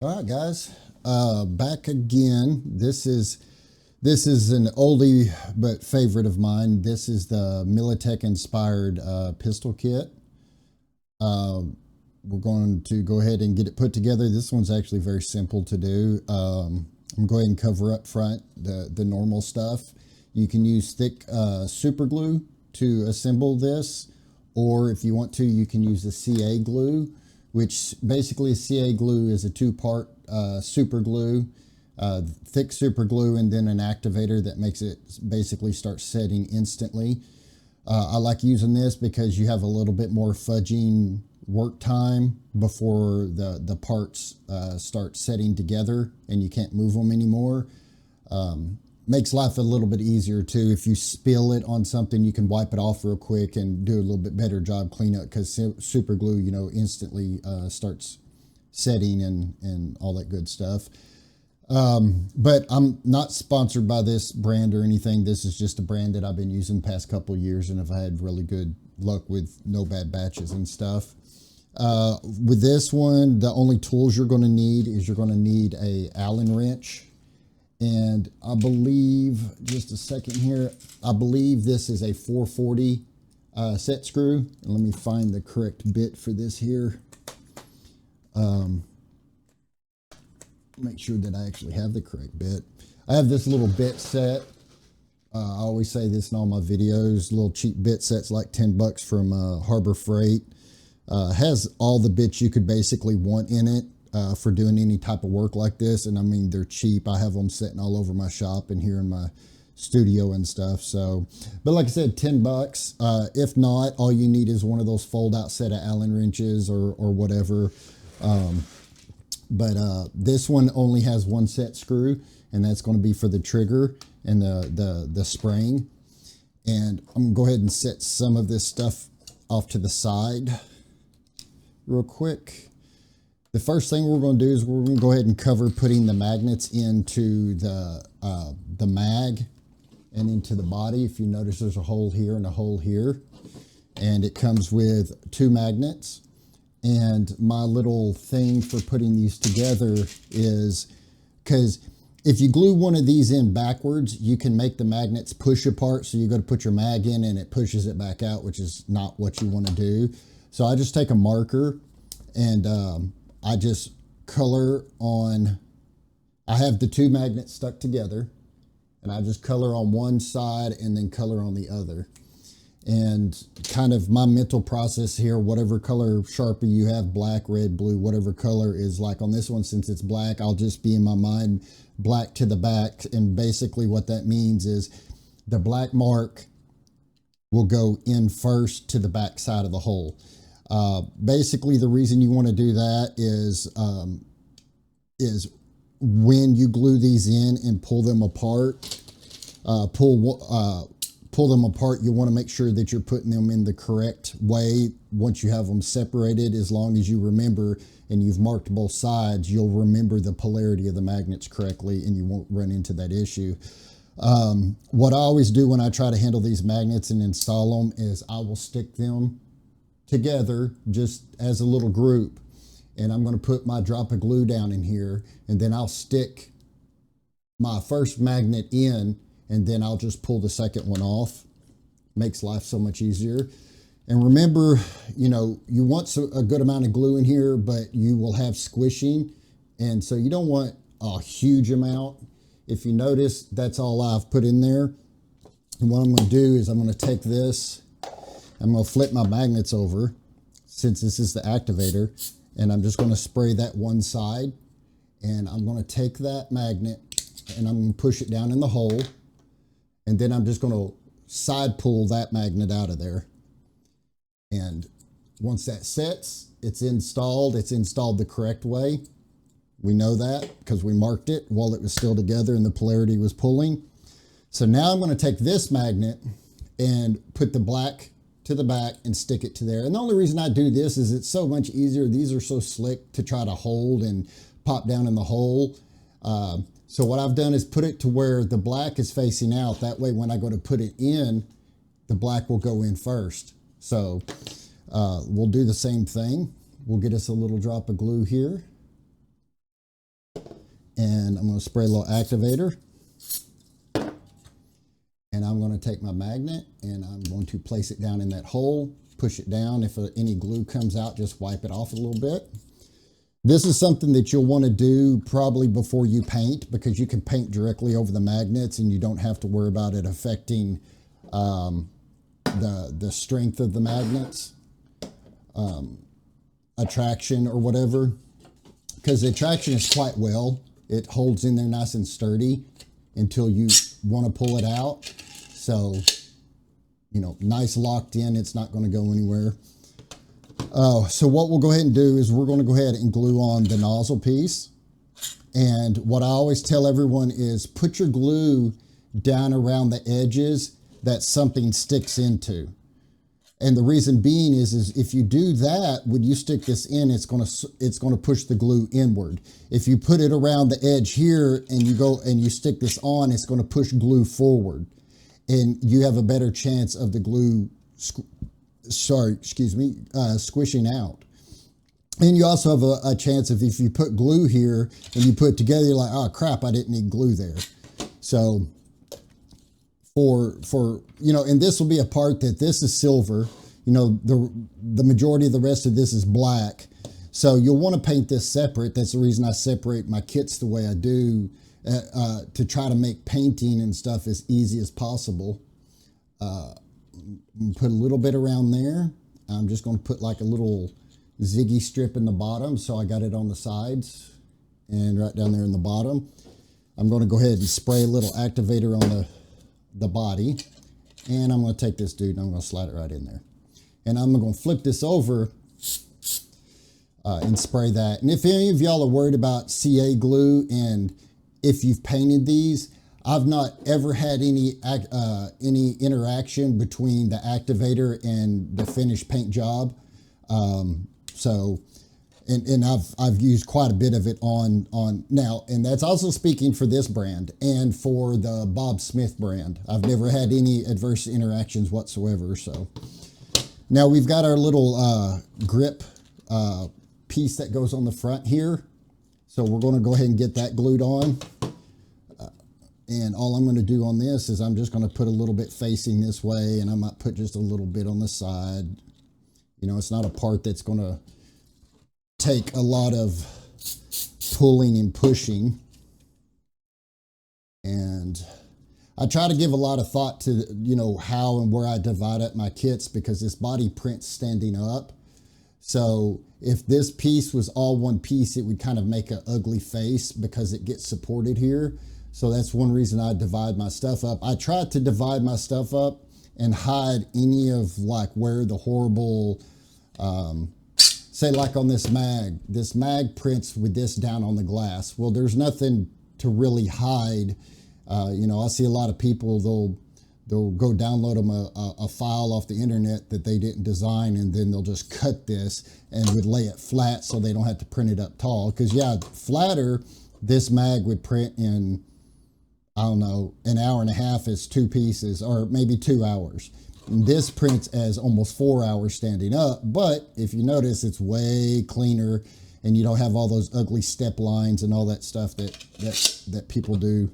All right, guys, back again. This is an oldie but favorite of mine. This is the Militech Inspired pistol kit. We're going to go ahead and get it put together. This one's actually very simple to do. I'm going to go ahead and cover up front the normal stuff. You can use thick super glue to assemble this, or if you want to, you can use the CA glue, which basically CA glue is a two-part super glue, thick super glue, and then an activator that makes it basically start setting instantly. I like using this because you have a little bit more fudging work time before the parts start setting together and you can't move them anymore. Makes life a little bit easier too. If you spill it on something, you can wipe it off real quick and do a little bit better job cleanup, because super glue, instantly starts setting and all that good stuff. But I'm not sponsored by this brand or anything. This is just a brand that I've been using the past couple of years, and I've had really good luck with no bad batches and stuff. With this one, the only tools you're going to need is you're going to need a Allen wrench. And I believe, just a second here, I believe this is a 440 set screw. And let me find the correct bit for this here. Make sure that I actually have the correct bit. I have this little bit set. I always say this in all my videos. Little cheap bit sets, like 10 bucks from Harbor Freight. Has all the bits you could basically want in it. For doing any type of work like this. And I mean, they're cheap. I have them sitting all over my shop and here in my studio and stuff. So, but like I said, 10 bucks. If not, all you need is one of those fold out set of Allen wrenches or whatever. But this one only has one set screw, and that's going to be for the trigger and the spring. And I'm going to go ahead and set some of this stuff off to the side real quick. The first thing we're going to do is we're going to go ahead and cover putting the magnets into the mag and into the body. If you notice, there's a hole here and a hole here, and it comes with 2 magnets. And my little thing for putting these together is, because if you glue one of these in backwards, you can make the magnets push apart. So you got to put your mag in and it pushes it back out, which is not what you want to do. So I just take a marker and I just color on, I have the 2 magnets stuck together, and I just color on one side and then color on the other. And kind of my mental process here, whatever color Sharpie you have, black, red, blue, whatever color is like on this one, since it's black, I'll just be in my mind black to the back. And basically what that means is the black mark will go in first to the back side of the hole. Basically, the reason you want to do that is when you glue these in and pull them apart, pull them apart, you want to make sure that you're putting them in the correct way. Once you have them separated, as long as you remember and you've marked both sides, you'll remember the polarity of the magnets correctly and you won't run into that issue. What I always do when I try to handle these magnets and install them is I will stick them together just as a little group, and I'm going to put my drop of glue down in here, and then I'll stick my first magnet in, and then I'll just pull the second one off. Makes life so much easier. And remember, you want a good amount of glue in here, but you will have squishing, and so you don't want a huge amount. If you notice, that's all I've put in there. And what I'm going to do is I'm going to take this, I'm going to flip my magnets over, since this is the activator, and I'm just going to spray that one side, and I'm going to take that magnet and I'm going to push it down in the hole, and then I'm just going to side pull that magnet out of there. And once that sets, it's installed the correct way. We know that because we marked it while it was still together and the polarity was pulling. So now I'm going to take this magnet and put the black to the back and stick it to there. And the only reason I do this is it's so much easier. These are so slick to try to hold and pop down in the hole. So what I've done is put it to where the black is facing out. That way when I go to put it in, the black will go in first. So we'll do the same thing. We'll get us a little drop of glue here. And I'm going to spray a little activator. And I'm going to take my magnet and I'm going to place it down in that hole, push it down. If any glue comes out, just wipe it off a little bit. This is something that you'll want to do probably before you paint, because you can paint directly over the magnets and you don't have to worry about it affecting the strength of the magnets, attraction or whatever, because the attraction is quite well. It holds in there nice and sturdy until you want to pull it out. So, you know, nice locked in, it's not going to go anywhere. So what we'll go ahead and do is we're going to go ahead and glue on the nozzle piece. And what I always tell everyone is put your glue down around the edges that something sticks into. And the reason being is if you do that, when you stick this in, it's going to push the glue inward. If you put it around the edge here and you go and you stick this on, it's going to push glue forward, and you have a better chance of the glue, squishing out. And you also have a chance of, if you put glue here and you put it together, you're like, oh crap, I didn't need glue there. So for you know, and this will be a part that this is silver, you know, the majority of the rest of this is black. So you'll want to paint this separate. That's the reason I separate my kits the way I do, to try to make painting and stuff as easy as possible. Put a little bit around there. I'm just going to put like a little ziggy strip in the bottom, so I got it on the sides and right down there in the bottom. I'm going to go ahead and spray a little activator on the body, and I'm going to take this dude and I'm going to slide it right in there. And I'm going to flip this over and spray that. And if any of y'all are worried about CA glue, and if you've painted these, I've not ever had any interaction between the activator and the finished paint job. And I've used quite a bit of it on now, and that's also speaking for this brand and for the Bob Smith brand. I've never had any adverse interactions whatsoever. So now we've got our little grip piece that goes on the front here. So we're going to go ahead and get that glued on. And all I'm going to do on this is I'm just going to put a little bit facing this way, and I might put just a little bit on the side. You know, it's not a part that's going to take a lot of pulling and pushing. And I try to give a lot of thought to, you know, how and where I divide up my kits, because this body print's standing up. So if this piece was all one piece, it would kind of make an ugly face because it gets supported here. So that's one reason I divide my stuff up. I try to divide my stuff up and hide any of like where the horrible, say like on this mag prints with this down on the glass. Well, there's nothing to really hide. You know, I see a lot of people, they'll go download them a file off the internet that they didn't design, and then they'll just cut this and would lay it flat so they don't have to print it up tall. Because yeah, flatter, this mag would print in, I don't know, an hour and a half as 2 pieces, or maybe 2 hours. And this prints as almost 4 hours standing up, but if you notice, it's way cleaner, and you don't have all those ugly step lines and all that stuff that people do.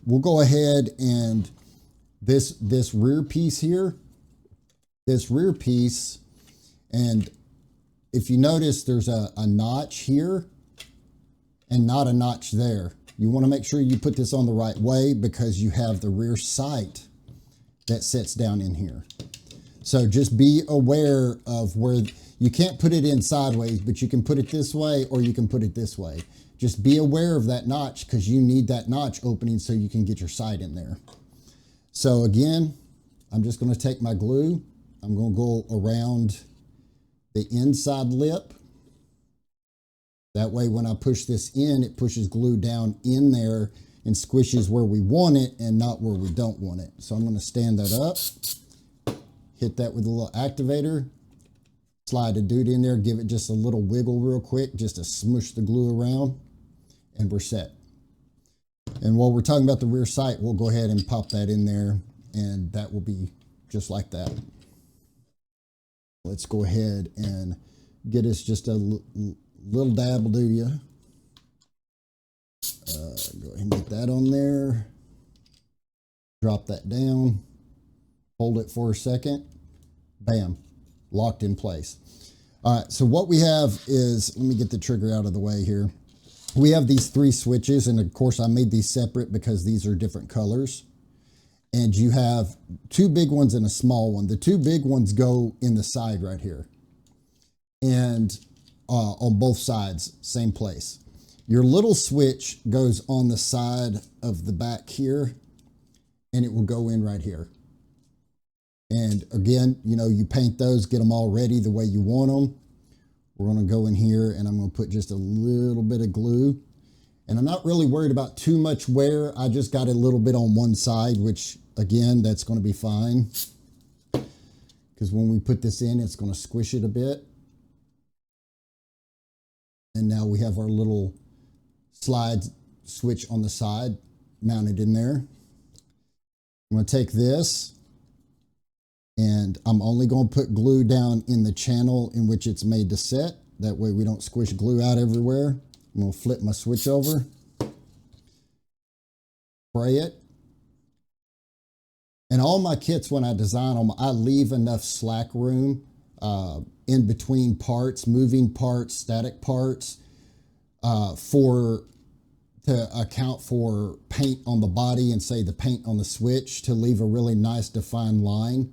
We'll go ahead and this rear piece here, and if you notice, there's a notch here and not a notch there. You want to make sure you put this on the right way, because you have the rear sight that sits down in here. So just be aware of where you can't put it in sideways, but you can put it this way or you can put it this way. Just be aware of that notch, because you need that notch opening so you can get your sight in there. So again, I'm just going to take my glue. I'm going to go around the inside lip. That way, when I push this in, it pushes glue down in there and squishes where we want it and not where we don't want it. So I'm going to stand that up, hit that with a little activator, slide a dude in there, give it just a little wiggle real quick, just to smush the glue around, and we're set. And while we're talking about the rear sight, we'll go ahead and pop that in there, and that will be just like that. Let's go ahead and get us just a little dab will do you. Go ahead and get that on there. Drop that down. Hold it for a second. Bam. Locked in place. All right, so what we have is, let me get the trigger out of the way here. We have these 3 switches, and of course I made these separate because these are different colors. And you have 2 big ones and a small one. The 2 big ones go in the side right here. And on both sides, same place. Your little switch goes on the side of the back here, and it will go in right here. And again, you know, you paint those, get them all ready the way you want them. We're going to go in here, and I'm going to put just a little bit of glue. And I'm not really worried about too much wear. I just got a little bit on one side, which again, that's going to be fine. Because when we put this in, it's going to squish it a bit. And now we have our little slide switch on the side mounted in there. I'm going to take this, and I'm only going to put glue down in the channel in which it's made to set. That way we don't squish glue out everywhere. I'm going to flip my switch over, spray it. And all my kits, when I design them, I leave enough slack room in between parts, moving parts, static parts, to account for paint on the body and say the paint on the switch, to leave a really nice defined line.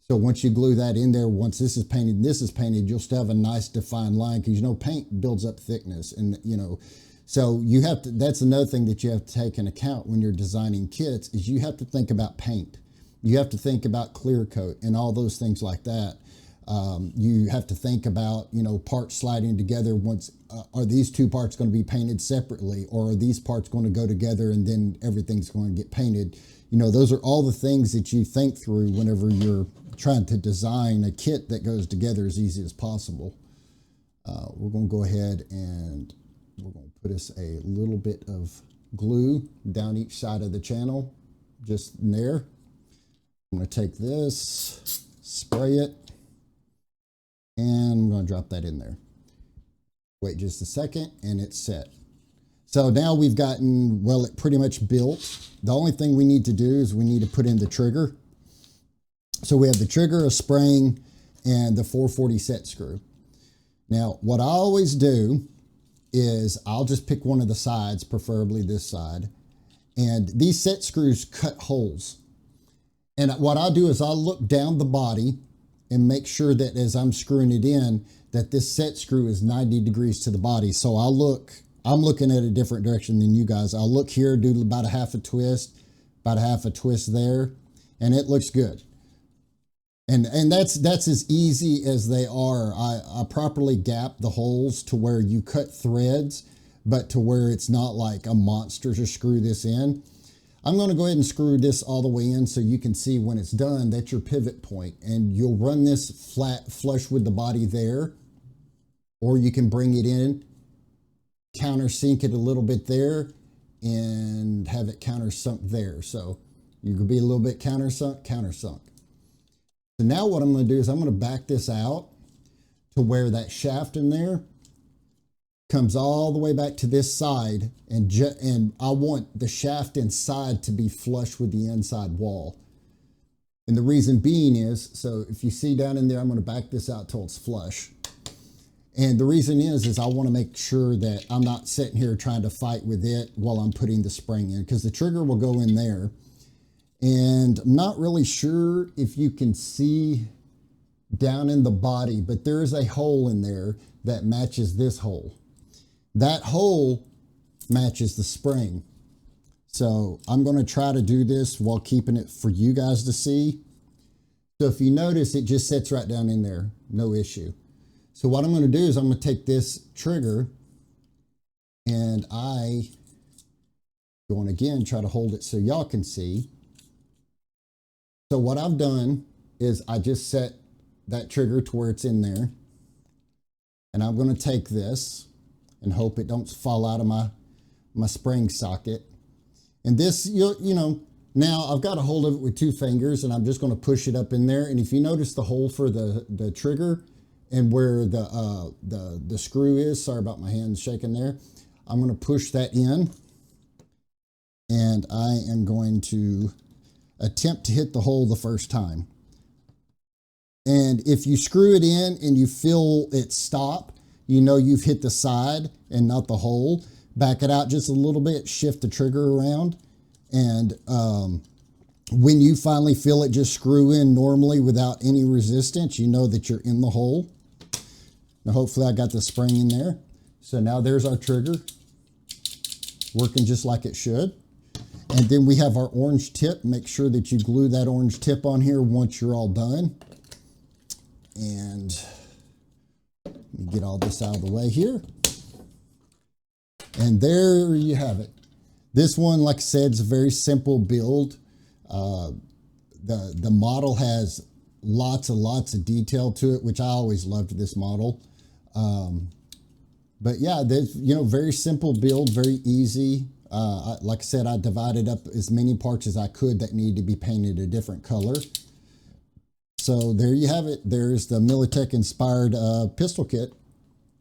So once you glue that in there, once this is painted and this is painted, you'll still have a nice defined line, because you know paint builds up thickness, and you know, so you have to, that's another thing that you have to take into account when you're designing kits, is you have to think about paint. You have to think about clear coat and all those things like that. You have to think about, you know, parts sliding together. Once are these 2 parts going to be painted separately, or are these parts going to go together and then everything's going to get painted? You know, those are all the things that you think through whenever you're trying to design a kit that goes together as easy as possible. We're going to go ahead and we're going to put us a little bit of glue down each side of the channel, just in there. I'm going to take this, spray it, and I'm going to drop that in there. Wait just a second, and it's set. So now we've gotten, well, it pretty much built. The only thing we need to do is we need to put in the trigger. So we have the trigger, a spring, and the 440 set screw. Now, what I always do is I'll just pick one of the sides, preferably this side, and these set screws cut holes. And what I'll do is I'll look down the body and make sure that as I'm screwing it in, that this set screw is 90 degrees to the body. So I'm looking at a different direction than you guys. I'll look here, do about a half a twist there, and it looks good. And that's as easy as they are. I properly gap the holes to where you cut threads, but to where it's not like a monster to screw this in. I'm going to go ahead and screw this all the way in so you can see when it's done, that's your pivot point. And you'll run this flat flush with the body there, or you can bring it in, countersink it a little bit there, and have it countersunk there. So you could be a little bit countersunk. So now what I'm going to do is I'm going to back this out to where that shaft in there comes all the way back to this side, and I want the shaft inside to be flush with the inside wall. And the reason being is, so if you see down in there, I'm going to back this out till it's flush. And the reason is I want to make sure that I'm not sitting here trying to fight with it while I'm putting the spring in, because the trigger will go in there. And I'm not really sure if you can see down in the body, but there is a hole in there that matches this hole. That hole matches the spring. So I'm going to try to do this while keeping it for you guys to see. So if you notice, it just sits right down in there, no issue. So what I'm going to do is I'm going to take this trigger, and I go on again, try to hold it so y'all can see. So what I've done is I just set that trigger to where it's in there, and I'm going to take this and hope it don't fall out of my spring socket. And this, you know, now I've got a hold of it with 2 fingers, and I'm just going to push it up in there. And if you notice the hole for the trigger and where the screw is, sorry about my hands shaking there, I'm going to push that in, and I am going to attempt to hit the hole the first time. And if you screw it in and you feel it stop, you know you've hit the side and not the hole. Back it out just a little bit, shift the trigger around, and when you finally feel it just screw in normally without any resistance, you know that you're in the hole. Now hopefully I got the spring in there. So now there's our trigger, working just like it should. And then we have our orange tip. Make sure that you glue that orange tip on here once you're all done. And let me get all this out of the way here. And there you have it. This one, like I said, is a very simple build. The model has lots of detail to it, which I always loved this model. But yeah, there's, you know, very simple build, very easy. Like I said, I divided up as many parts as I could that need to be painted a different color. So there you have it. There's the Militech Inspired pistol kit.